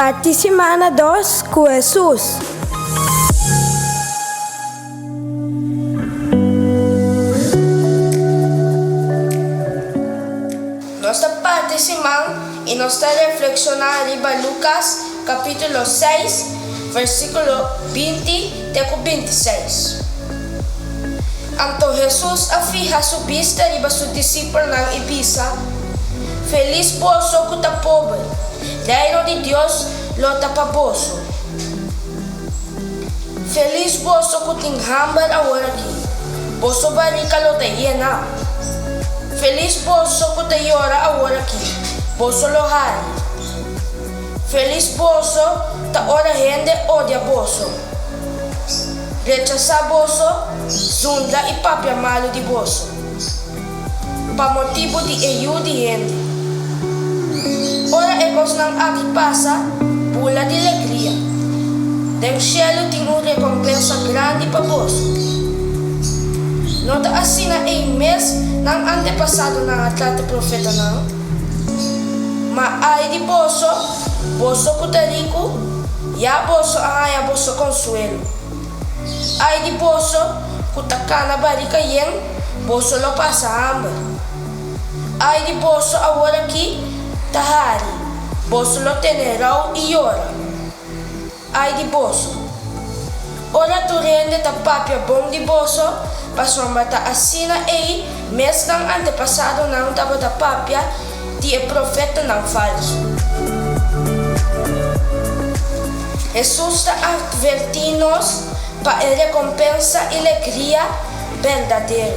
Parte semana 2 com Jesus. Nossa parte semana e nós está reflexionando riba Lucas capítulo 6, versículo 20 até 26. Então Jesus afirma sua vista riba seu discípulo ng ibisa, feliz poso que está pobre, reino de Deus lo tapaboso. Feliz poso que tem hambar agora aqui, boso barrica lo te llena. Feliz poso que te llora agora aqui, boso lo hari. Feliz poso ta ora gente odia boso. Rechaza boso, zunda e papia malo de boso. Pa motivo de ayuda de gente. Ora egos nang aqui passa, pula de alegria. Del cielo tem recompensa grande para boso. Nota assim na mês ng antepasado ng atleta profeta não. Maay di boso, boso kutarico, ya boso angaya boso consuelo. Ay di boso, kutakana barika yen, boso lo pasa hambre. Ay di boso agora aqui, tahari, boso lo tenerau e ora. Ay di boso. Ora tu rende tapapia bom di boso, pasomba ta asina mês ng antepasado ng tapapia, di profeta ng falso. Jesus está advertindo-nos para a recompensa e alegria verdadeira.